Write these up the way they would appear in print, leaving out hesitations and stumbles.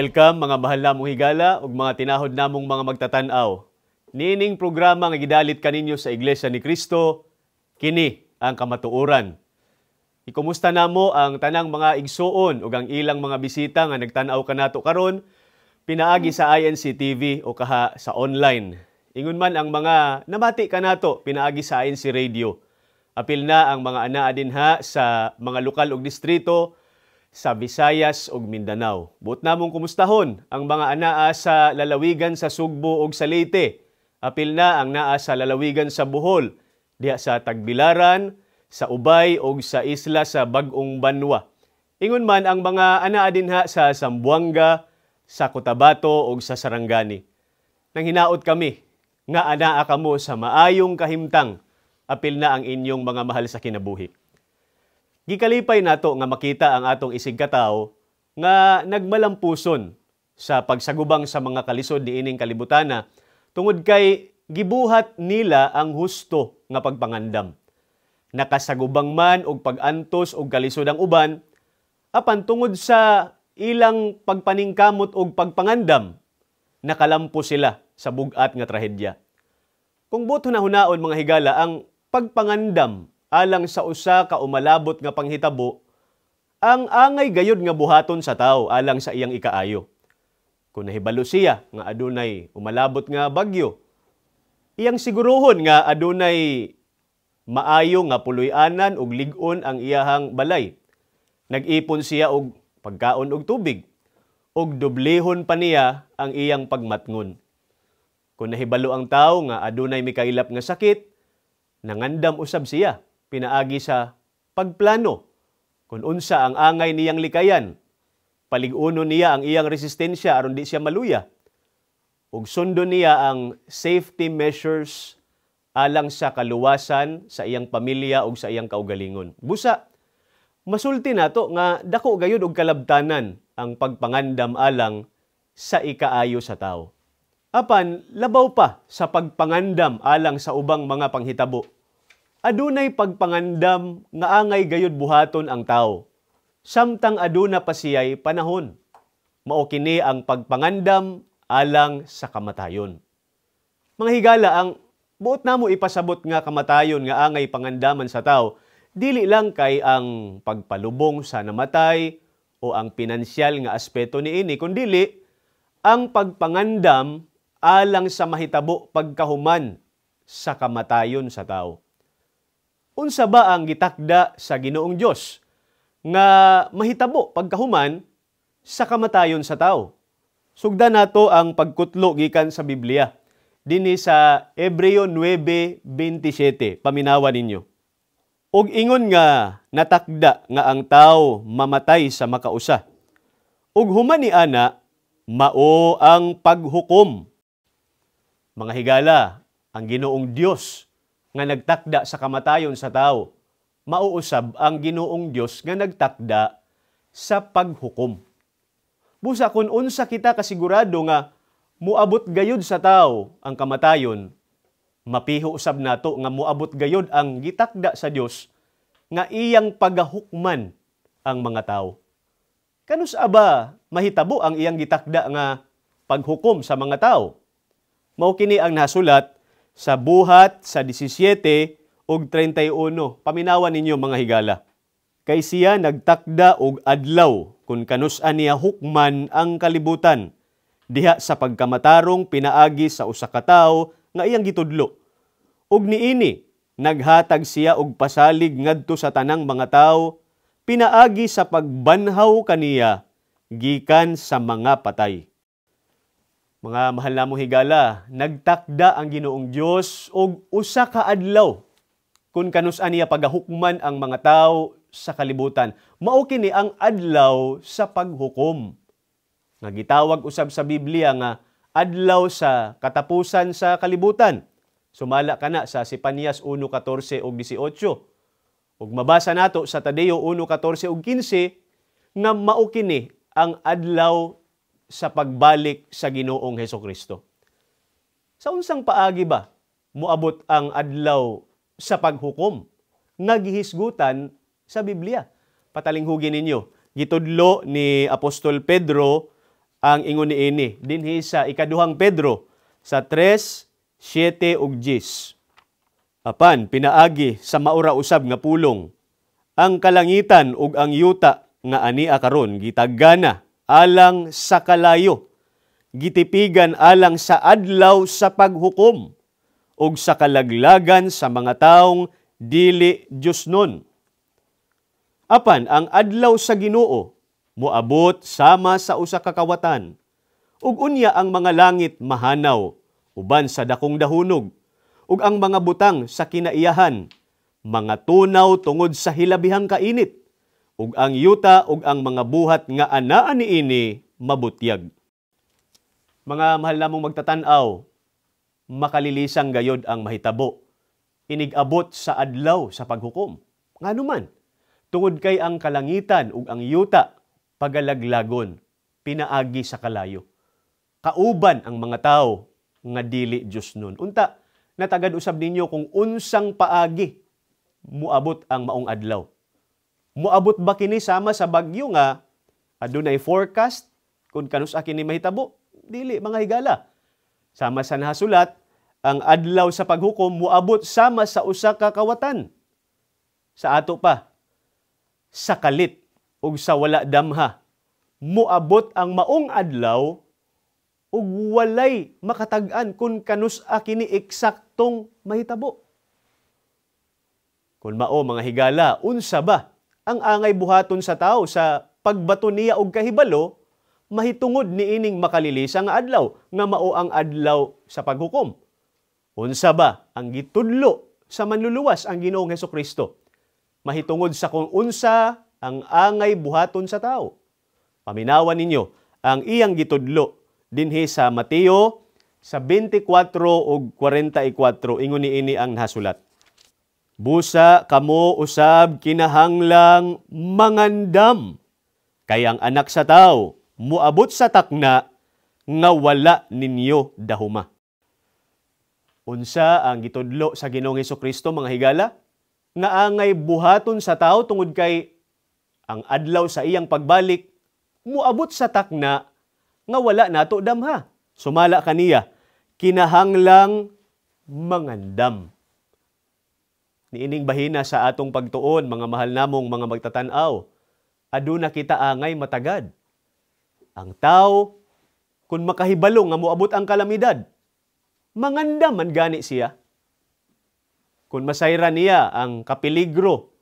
Welcome mga mahal namong higala ug mga tinahod namong mga magtatanaw. Nining programa nga gidalit kaninyo sa Iglesia ni Cristo, kini ang kamatuoran. Ikumusta namo ang tanang mga igsuon ug ang ilang mga bisita nga nagtan-aw kanato karon pinaagi sa INC TV o kaha sa online. Ingon man ang mga namati kanato pinaagi sa INC Radio. Apil na ang mga anaa dinha sa mga lokal ug distrito sa Visayas ug Mindanao. Buot namong kumustahon ang mga anaa sa lalawigan sa Sugbo ug sa Leyte. Apil na ang naa sa lalawigan sa Bohol, diha sa Tagbilaran, sa Ubay ug sa isla sa Bag-ong Banwa. Ingon man ang mga anaa dinha sa Zamboanga, sa Cotabato ug sa Sarangani. Nang hinaot kami nga anaa kamo sa maayong kahimtang, apil na ang inyong mga mahal sa kinabuhi. Gikalipay nato nga makita ang atong isig katawo nga nagmalampuson sa pagsagubang sa mga kalisod niining kalibutana tungod kay gibuhat nila ang husto nga pagpangandam. Nakasagubang man og pag-antos og kalisod ang uban apan tungod sa ilang pagpaningkamot og pagpangandam nakalampo sila sa bug-at nga trahedya. Kung buot hunahunaon mga higala ang pagpangandam alang sa usa ka umalabot nga panghitabo, ang angay gayud nga buhaton sa tao alang sa iyang ikaayo. Kung nahibalo siya nga adunay umalabot nga bagyo, iyang siguruhon nga adunay maayo nga puloy-anan ug lig-on ang iyahang balay. Nag-ipon siya og pagkaon og tubig, ug dublehon pa niya ang iyang pagmatngon. Kung nahibalo ang tao nga adunay mikailap nga sakit, nangandam usab siya pinaagi sa pagplano kung unsa ang angay niyang likayan. Palig-uno niya ang iyang resistensya aron di siya maluya. Ug sundo niya ang safety measures alang sa kaluwasan sa iyang pamilya ug sa iyang kaugalingon. Busa, masulti nato nga dako gayud og kalabtanan ang pagpangandam alang sa ikaayo sa tao. Apan, labaw pa sa pagpangandam alang sa ubang mga panghitabo. Adunay pagpangandam nga angay gayud buhaton ang tao. Samtang aduna pa siya'y panahon. Mao kini ang pagpangandam alang sa kamatayon. Mga higala, ang buot namo ipasabot nga kamatayon nga angay pangandaman sa tao, dili lang kay ang pagpalubong sa namatay o ang pinansyal nga aspeto niini, kundili ang pagpangandam alang sa mahitabo pagkahuman sa kamatayon sa tao. Unsa ba ang gitakda sa Ginoong Dios nga mahitabo pagkahuman sa kamatayon sa tao? Sugdan nato ang pagkutlo gikan sa Biblia dinhi sa Hebreo 9:27. Paminawan ninyo. Og ingon nga natakda nga ang tao mamatay sa makausa. Ug human ni ana mao ang paghukom. Mga higala, ang Ginoong Dios nga nagtakda sa kamatayon sa tao, mauusab ang Ginoong Dios nga nagtakda sa paghukom. Busa kun unsa kita kasigurado nga muabot gayud sa tao ang kamatayon, mapiho usab nato nga muabot gayud ang gitakda sa Dios nga iyang pagahukman ang mga tao. Kanus aba mahitabo ang iyang gitakda nga paghukom sa mga tao? Mao kini ang nasulat sa buhat sa 17 ug 31. Paminawan ninyo mga higala. Kay siya nagtakda og adlaw kung kanus-an niya hukman ang kalibutan diha sa pagkamatarong pinaagi sa usa ka tawo nga iyang gitudlo. Ug niini naghatag siya og pasalig ngadto sa tanang mga tawo pinaagi sa pagbanhaw kaniya gikan sa mga patay. Mga mahal namong higala, nagtakda ang Ginoong Dios og usa ka adlaw kung kanus-an niya pagahukman ang mga tawo sa kalibutan. Mao kini ang adlaw sa paghukom. Nga gitawag usab sa Biblia nga adlaw sa katapusan sa kalibutan. Sumala kana sa Sefanias 1:14 ug 18. Ug mabasa nato sa Tadeo 1:14 ug 15 nga mao kini ang adlaw sa pagbalik sa Ginoong Hesukristo. Sa unsang paagi ba moabot ang adlaw sa paghukom nga gihisgutan sa Biblia? Patalinghugin ninyo. Gitudlo ni Apostol Pedro ang ingon niini dinhi sa ikaduhang Pedro sa 3, 7 ug 10. Apan pinaagi sa maura usab nga pulong, ang kalangitan ug ang yuta nga ania karon gitaggana alang sa kalayo, gitipigan alang sa adlaw sa paghukom ug sa kalaglagan sa mga taong dili Diosnon. Apan ang adlaw sa Ginoo moabot sama sa usa ka kawatan, ug unya ang mga langit mahanaw uban sa dakong dahunog, ug ang mga butang sa kinaiyahan mga tunaw tungod sa hilabihang kainit, ug ang yuta ug ang mga buhat nga anaa niini mabutyag. Mga mahal namong magtatan-aw, makalilisang gayod ang mahitabo, inigabot sa adlaw sa paghukom. Nganuman, tungod kay ang kalangitan ug ang yuta pagalaglagon, pinaagi sa kalayo. Kauban ang mga tawo nga dili Diosnon. Unta, natagad usab ninyo kung unsang paagi muabot ang maong adlaw. Muabot ba kini sama sa bagyo nga adunay forecast kung kanus-a kini mahitabo? Dili, mga higala. Sama sa nahasulat, ang adlaw sa paghukom muabot sama sa usa ka kawatan. Sa ato pa, sa kalit ug sa wala damha, muabot ang maong adlaw ug walay makatag-an kung kanus-a kini eksaktong mahitabo. Kung mao mga higala, unsa ba ang angay buhaton sa tao sa pagbato niya og kahibalo, mahitungod niining makalilisang adlaw nga mao ang adlaw sa paghukom? Unsa ba ang gitudlo sa manluluwas ang Ginoong Hesukristo? Mahitungod sa kung unsa ang angay buhaton sa tao. Paminawan ninyo ang iyang gitudlo dinhi sa Mateo sa 24 ug 44, ingon niini ang nahasulat. Busa kamo usab kinahanglang mangandam, kay ang anak sa tao muabot sa takna nga wala ninyo dahuma. Unsa ang gitudlo sa Ginoong Hesukristo, mga higala? Nga angay buhaton sa tao tungod kay ang adlaw sa iyang pagbalik muabot sa takna nga wala nato damha. Sumala kaniya, kinahanglang mangandam. Niining bahina sa atong pagtuon, mga mahal namong mga magtatanaw, aduna kita angay matagad. Ang tao, kung makahibalo nga moabot ang kalamidad, mangandam man gani siya. Kung masayra niya ang kapiligro,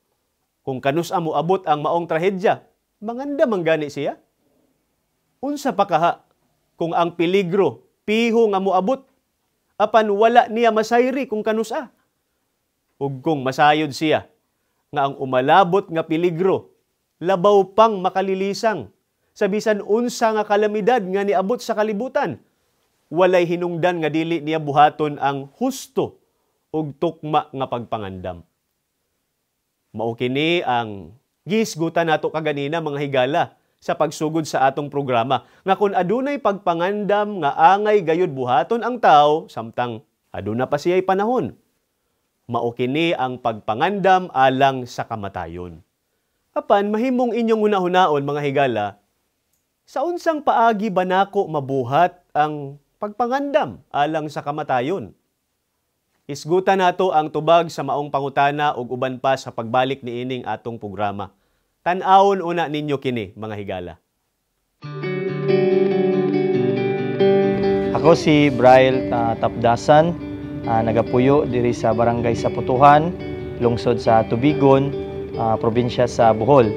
kung kanus-a moabot ang maong trahedya, mangandam man gani siya. Unsa pa kaha kung ang peligro piho nga moabot, apan wala niya masayri kung kanus-a. Ug kung masayod siya, nga ang umalabot nga peligro, labaw pang makalilisang, sa bisan unsa nga kalamidad nga niabot sa kalibutan, walay hinungdan nga dili niya buhaton ang husto ug tukma nga pagpangandam. Mao kini ang gisgutan nato kaganina, mga higala, sa pagsugod sa atong programa, nga kung adunay pagpangandam nga angay gayud buhaton ang tao, samtang aduna pa siya'y panahon, mao kini ang pagpangandam alang sa kamatayon. Apan mahimong inyong hunahunaon, mga higala, sa unsang paagi ba nako mabuhat ang pagpangandam alang sa kamatayon? Isgutan nato ang tubag sa maong pangutana ug uban pa sa pagbalik niining atong programa. Tan-awon una ninyo kini, mga higala. Ako si Braille Tapdasan, nagapuyo diri sa Barangay Saputuhan, lungsod sa Tubigon, probinsya sa Bohol.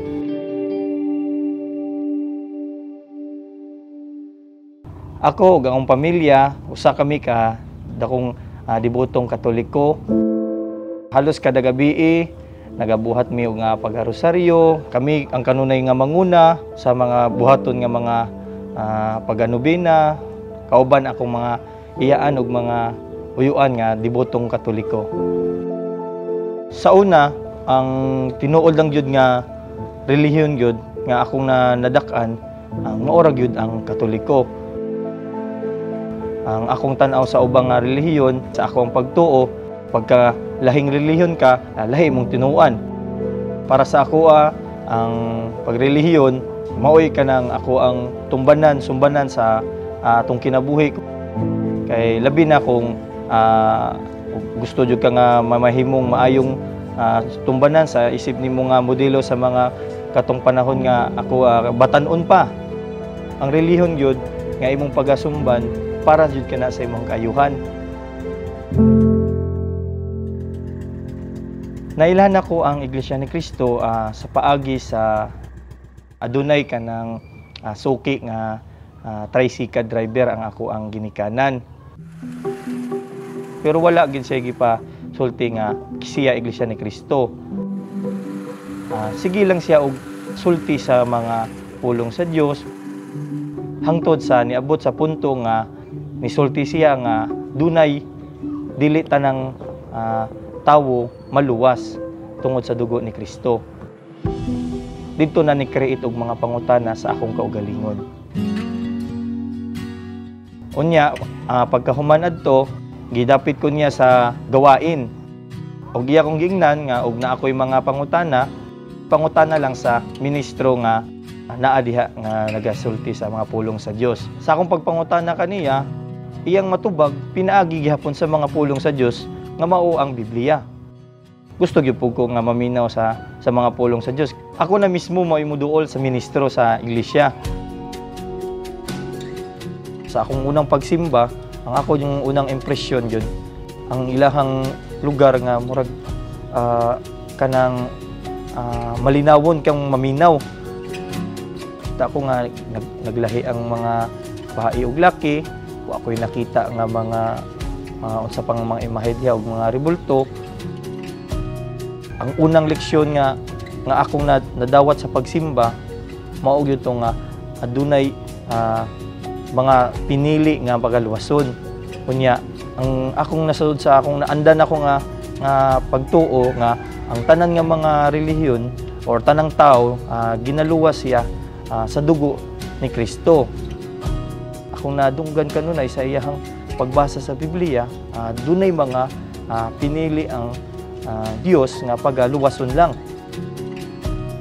Ako ug akong pamilya, usa kami ka dakong dibutong Katoliko. Halos kada gabi nagabuhat mi og nga pagharosaryo. Kami ang kanunay nga manguna sa mga buhaton nga mga paganubina, kauban akong mga iyaan ug mga uyuan nga dibutong Katoliko. Sa una, ang tinuod lang gyud nga relihiyon gyud nga akong nadak-an, ang maorag gyud ang Katoliko. Ang akong tan-aw sa ubang nga relihiyon, sa akong pagtuo, pagka lahing relihiyon ka, lahi mong tinuan. Para sa ako, ang pagrelihiyon, maoy ka nang ako ang sumbanan sa atong kinabuhi. Kay labi na kung gusto jud ka nga mamahimong maayong tumbanan sa isip nimo nga modelo sa mga katong panahon nga ako batan-on pa. Ang relihiyon jud nga imong pagasumban para jud kana sa imong kaayuhan. Nailhan ako ang Iglesia ni Cristo sa paagi sa adunay kanang suki nga tricycle driver ang ako ang ginikanan. Pero wala gid siya pa sulti nga siya Iglesia ni Cristo. Sige lang siya og sulti sa mga pulong sa Dios hangtod sa niabot sa punto nga misulti siya nga dunay dili tanang tawo maluwas tungod sa dugo ni Kristo. Dito na ni create og mga pangutana sa akong kaugalingon. Unya, pagkahuman adto, gidapit ko niya sa gawain. Og iya kong gingnan nga og na ako'y mga pangutana lang sa ministro nga naa diha nga nagasulti sa mga pulong sa Dios. Sa akong pagpangutana kaniya, iyang matubag pinaagi gihapon sa mga pulong sa Dios nga mao ang Biblia. Gusto gyud ko nga maminaw sa mga pulong sa Dios. Ako na mismo mao imuduol sa ministro sa iglesia. Sa akong unang pagsimba, ang ako yung unang impresyon yun, ang ilahang lugar nga murag kanang malinawon kang maminaw. Ako nga naglahi ang mga bahae ug laki, ako'y nakita nga mga unsa pang mga imahe diha ug mga rebulto. Ang unang leksyon nga akong nadawat sa pagsimba mao gyud nga adunay mga pinili nga pagaluwason. Unya ang akong nasud sa akong naandan ako nga pagtuo nga ang tanan nga mga relihiyon or tanang tao ginaluwas siya sa dugo ni Kristo. Akong nadunggan kanunay sa iyang pagbasa sa Biblia, dunay mga pinili ang Dios nga pagaluwason lang.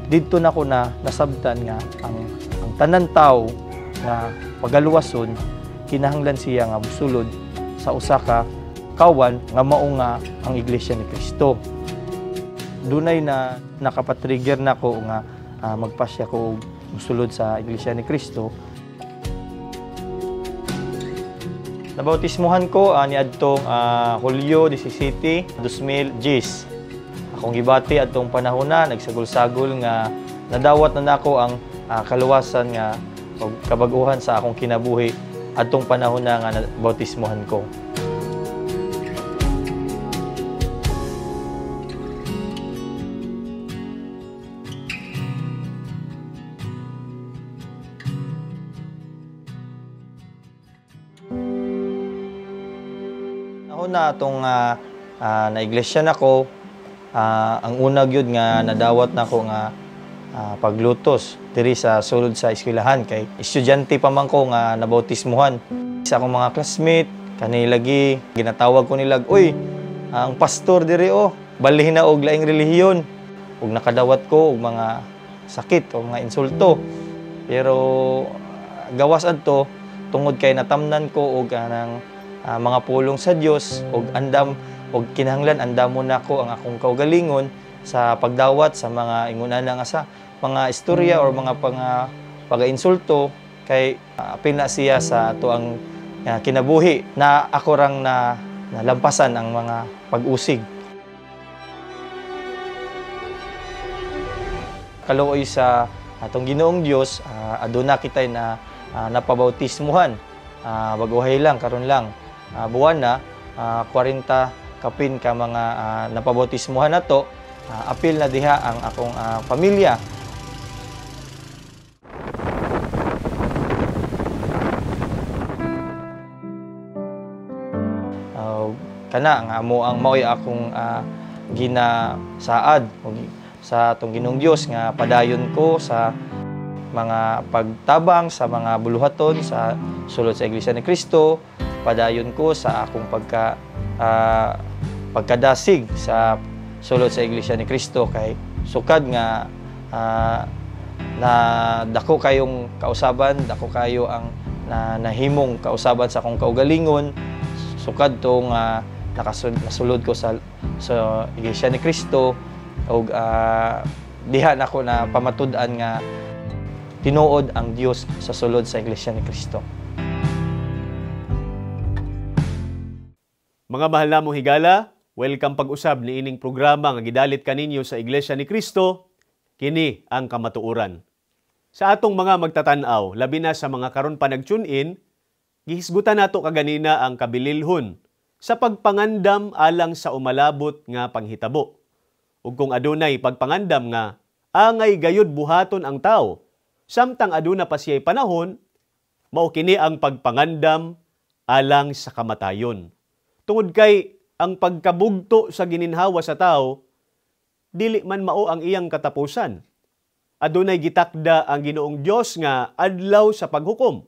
Dito na ko nasabtan nga ang tanan tao nga pagaluwason kinahanglan siya nga musulod sa usa ka kawan nga mao nga ang Iglesia ni Kristo. Dunay na nakapatrigger nako nga magpasya ko musulod sa Iglesia ni Kristo. Nabautismuhan ko niadtong Hulyo 17, 2010. Akong gibati adtong panahon na nagsagol-sagol nga nadawat na nako ang kaluwasan nga o kabag-uhan sa akong kinabuhi adtong panahon na nga nabautismuhan ko. Na atong na-iglesia nako, ang una gyud nga nadawat nako nga paglutos diri sa sulod sa eskwelahan kay estudyante pa man ko nga nabautismuhan. Sa akong mga classmate kanilagi ginatawag ko nila, "Uy, ang pastor diri balhin na og laing relihiyon." Ug nakadawat ko og mga sakit o mga insulto. Pero gawas adto tungod kay natamnan ko og mga pulong sa Dios og andam og kinahanglan andamon nako ang akong kaugalingon sa pagdawat sa mga ingunan nga sa mga istorya or mga pag-insulto kay apil na siya sa ato ang kinabuhi na ako rang nalampasan ang mga pag-usig. Kaluoy sa atong Ginoong Dios, aduna kitay na napabautismuhan. Baguhay lang karon lang. Buwan na 40 kapin ka mga napabautismuhan nato, apil na diha ang akong pamilya. Kana nga amo ang maoy akong ginasaad sa atong Ginoong Dios nga padayon ko sa mga pagtabang sa mga buluhaton sa sulod sa Iglesia ni Cristo. Padayon ko sa akong pagkadasig sa sulod sa Iglesia ni Cristo kay sukad nga na dako kayong kausaban, dako kayo ang nahimong kausaban sa akong kaugalingon, sukad to nga nasulod ko sa Iglesia ni Cristo, ug diha nako na pamatud-an nga tinuod ang Dios sa sulod sa Iglesia ni Cristo. Mga mahal namong higala, welcome pag-usab ni ining programa nga gidalit kaninyo sa Iglesia ni Cristo, kini ang kamatuoran. Sa atong mga magtatanaw, labi na sa mga karon pa nag-tune-in, gihisgutan nato kaganina ang kabililhon sa pagpangandam alang sa umalabot nga panghitabo. Ug kung adunay pagpangandam nga angay gayud buhaton ang tao, samtang aduna pa siya'y panahon, mao kini ang pagpangandam alang sa kamatayon. Tungod kay ang pagkabugto sa gininhawa sa tao, dili man mao ang iyang katapusan. Adunay gitakda ang Ginoong Dios nga adlaw sa paghukom,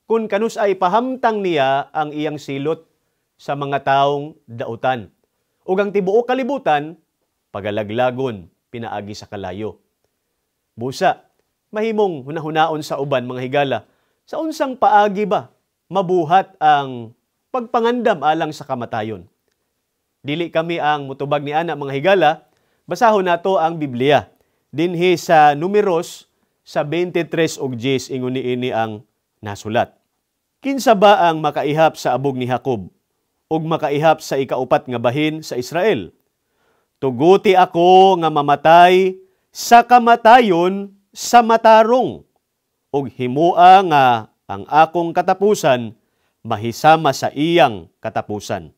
kung kanus ay pahamtang niya ang iyang silot sa mga taong dautan. Ug ang tibuok kalibutan, pagalaglagon, pinaagi sa kalayo. Busa, mahimong hunahunaon sa uban mga higala, sa unsang paagi ba mabuhat ang pagpangandam alang sa kamatayon? Dili kami ang mutubag ni ana mga higala, basahon nato ang Biblia. Dinhi sa Numeros sa 23 ug 10 ingon niini ang nasulat. Kinsa ba ang makaihap sa abog ni Jacob ug makaihap sa ikaupat nga bahin sa Israel? Tuguti ako nga mamatay sa kamatayon sa matarong ug himua nga ang akong katapusan mahisama sa iyang katapusan.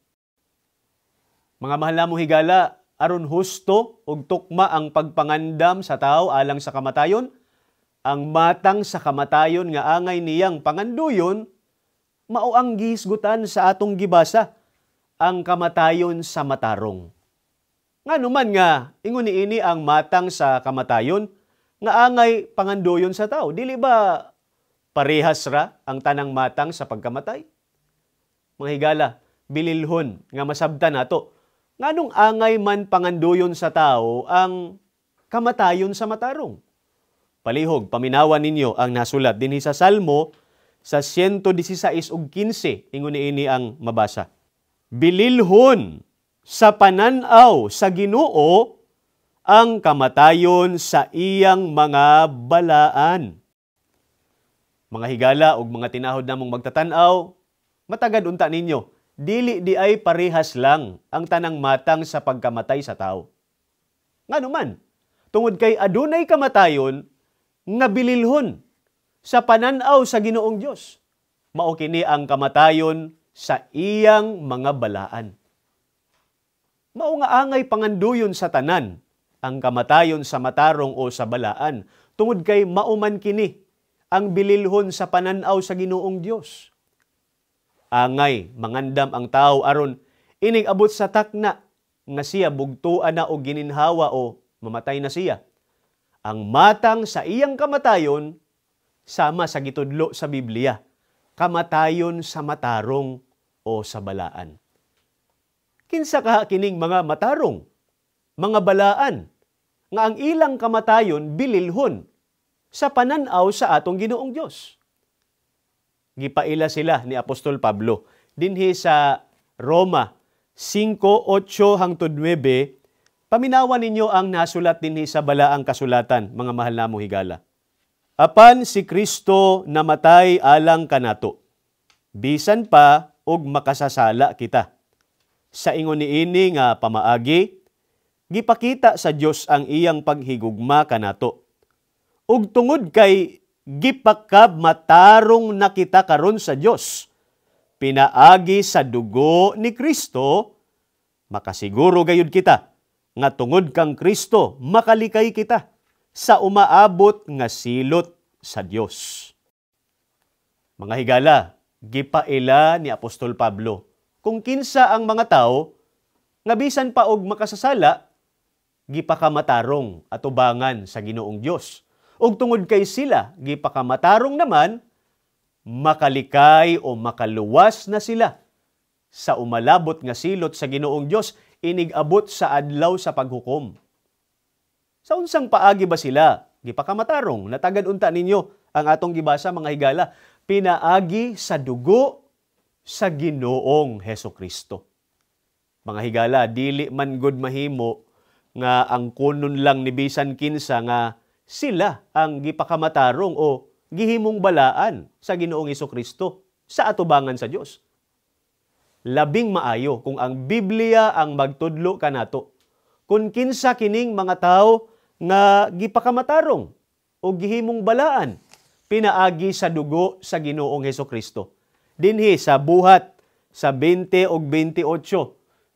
Mga mahal namong higala, aron husto ug tukma ang pagpangandam sa tao alang sa kamatayon, ang matang sa kamatayon nga angay niyang panganduyon, mao ang gihisgutan sa atong gibasa, ang kamatayon sa matarong. Nganuman nga, ingon niini ang matang sa kamatayon, nga angay panganduyon sa tao. Dili ba parehas ra ang tanang matang sa pagkamatay? Mga higala, bililhon nga masabtan nato. Nganong angay man panganduyon sa tao ang kamatayon sa matarong? Palihog, paminawan ninyo ang nasulat dinhi sa Salmo sa 116 ug 15, ingon niini ang mabasa. Bililhon sa pananaw sa Ginoo ang kamatayon sa iyang mga balaan. Mga higala ug mga tinahod namong magtatanaw, matagad unta ninyo, dili di ay parehas lang ang tanang matang sa pagkamatay sa tao. Nganuman, tungod kay adunay kamatayon nga bililhon sa pananaw sa Ginoong Dios, mao kini ang kamatayon sa iyang mga balaan. Mao nga angay panganduyon sa tanan ang kamatayon sa matarong o sa balaan, tungod kay mauman kini ang bililhon sa pananaw sa Ginoong Dios. Angay mangandam ang tao aron inig abot sa takna nga siya bugtuan na o gininhawa o mamatay na siya. Ang matang sa iyang kamatayon sama sa gitudlo sa Biblia, kamatayon sa matarong o sa balaan. Kinsa ka kining mga matarong, mga balaan, nga ang ilang kamatayon bililhon sa pananaw sa atong Ginoong Dios. Gipaila sila ni Apostol Pablo dinhi sa Roma 5:8-9. Paminawan ninyo ang nasulat dinhi sa balaang kasulatan, mga mahal namong higala. Apan si Kristo namatay alang kanato, bisan pa og makasasala kita. Sa ingon niini nga pamaagi, gipakita sa Dios ang iyang paghigugma kanato. Ug tungod kay gipakab matarong na kita karon sa Dios, pinaagi sa dugo ni Kristo, makasiguro gayud kita nga tungod kang Kristo makalikay kita sa umaabot nga silot sa Dios. Mga higala, gipaila ni Apostol Pablo kung kinsa ang mga tao nga bisan pa og makasasala, gipakamatarong atubangan sa Ginoong Dios. Ug tungod kay sila, gipakamatarong naman, makalikay o makaluwas na sila sa umalabot nga silot sa Ginoong Dios, inig abot sa adlaw sa paghukom. Sa unsang paagi ba sila gipakamatarong, natagad unta ninyo ang atong gibasa mga higala, pinaagi sa dugo sa Ginoong Hesukristo. Mga higala, dili man gud mahimo nga ang kunon lang ni bisan kinsa nga sila ang gipakamatarong o gihimong balaan sa Ginoong Hesukristo sa atubangan sa Dios. Labing maayo kung ang Biblia ang magtudlo kanato. Kung kinsa kining mga tao nga gipakamatarong o gihimong balaan pinaagi sa dugo sa Ginoong Hesukristo. Dinhi sa buhat sa 20 ug 28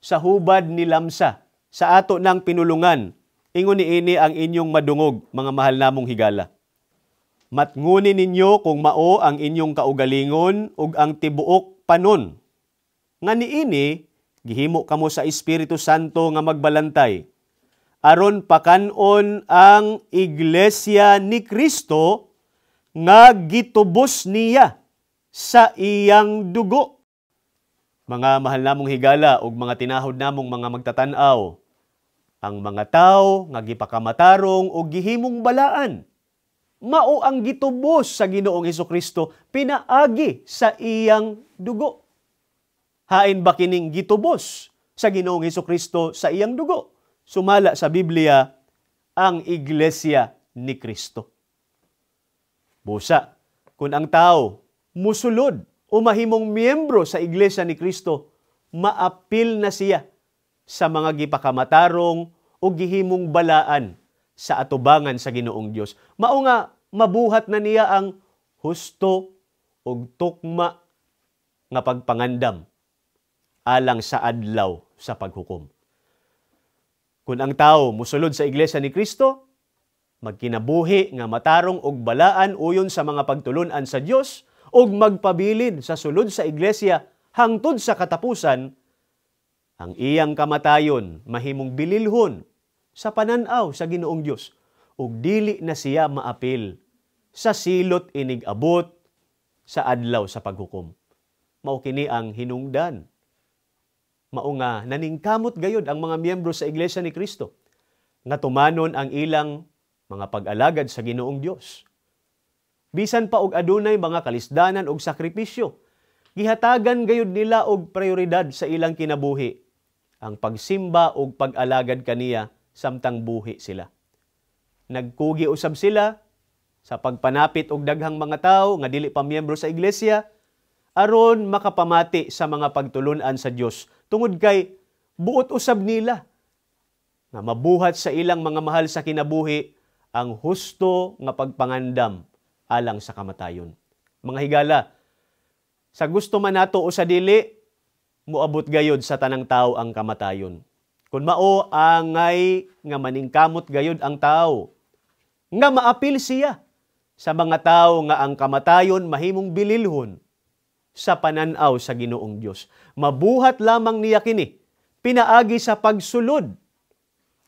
sa hubad ni Lamsa sa ato ng pinulungan, ingon niini ang inyong madungog, mga mahal namong higala. Matnguni ninyo kung mao ang inyong kaugalingon ug ang tibuok panon. Nga niini, gihimo kamo sa Espiritu Santo nga magbalantay, aron pakanon ang Iglesia ni Kristo nga gitubos niya sa iyang dugo. Mga mahal namong higala ug mga tinahod namong mga magtatanaw, ang mga tao nga gipakamatarong o gihimong balaan, mao ang gitubos sa Ginoong Hesukristo pinaagi sa iyang dugo. Hain ba kining gitubos sa Ginoong Hesukristo sa iyang dugo? Sumala sa Biblia, ang Iglesia ni Kristo. Busa, kung ang tao musulod o mahimong miyembro sa Iglesia ni Kristo, maapil na siya sa mga gipakamatarong o gihimong balaan sa atubangan sa Ginoong Dios. Mao nga mabuhat na niya ang husto o tukma nga pagpangandam alang sa adlaw sa paghukom. Kung ang tao musulod sa Iglesia ni Kristo, magkinabuhi nga matarong og balaan uyon sa mga pagtulunan sa Dios ug magpabilin sa sulod sa Iglesia hangtod sa katapusan, ang iyang kamatayon mahimong bililhon sa pananaw sa Ginoong Dios ug dili na siya maapil sa silot inig abot sa adlaw sa paghukom. Mao kini ang hinungdan. Mao nga naningkamot gayud ang mga miyembro sa Iglesia ni Kristo nga tumanon ang ilang mga pag-alagad sa Ginoong Dios. Bisan pa og adunay mga kalisdanan og sakripisyo, gihatagan gayud nila og prioridad sa ilang kinabuhi, ang pagsimba og pag-alagad kaniya samtang buhi sila. Nagkugi usab sila sa pagpanapit og daghang mga tawo nga dili pa miyembro sa iglesia aron makapamati sa mga pagtulunan sa Dios tungod kay buot usab nila nga mabuhat sa ilang mga mahal sa kinabuhi ang husto nga pagpangandam alang sa kamatayon. Mga higala, sa gusto man nato o sa dili, muabot gayod sa tanang tao ang kamatayon. Kung mao angay nga maningkamot gayod ang tao, nga maapil siya sa mga tao nga ang kamatayon mahimong bililhon sa pananaw sa Ginoong Dios. Mabuhat lamang niya kini, pinaagi sa pagsulod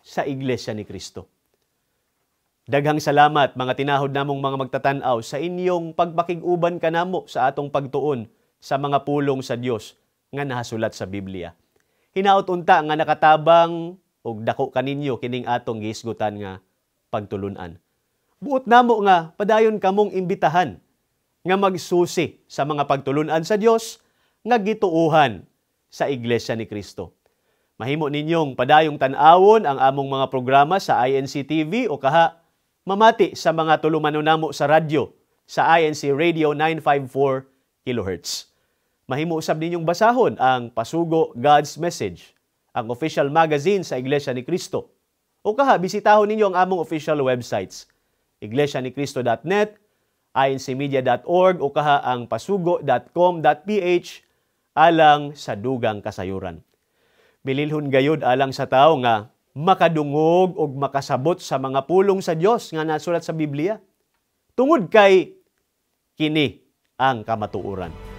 sa Iglesia ni Kristo. Daghang salamat mga tinahod namong mga magtatanaw sa inyong pagpakig-uban kanamo sa atong pagtuon sa mga pulong sa Dios nga nahasulat sa Biblia. Hinaot unta nga nakatabang og dako kaninyo kining atong gihisgutan nga pagtulunan. Buot namo nga padayon kamong imbitahan nga magsusi sa mga pagtulunan sa Dios nga gituuhan sa Iglesia ni Kristo. Mahimo ninyong padayong tan-awon ang among mga programa sa INC TV o kaha mamati sa mga tulumanon namo sa radyo sa INC Radio 954 kHz. Mahimo usab ninyong basahon ang Pasugo God's Message, ang official magazine sa Iglesia ni Cristo. O kaha bisitahon ninyo ang among official websites, iglesianicristo.net, incmedia.org o kaha ang pasugo.com.ph alang sa dugang kasayuran. Bililhon gayud alang sa tao nga makadungog o makasabot sa mga pulong sa Dios nga nasulat sa Biblia. Tungod kay kini ang kamatuoran.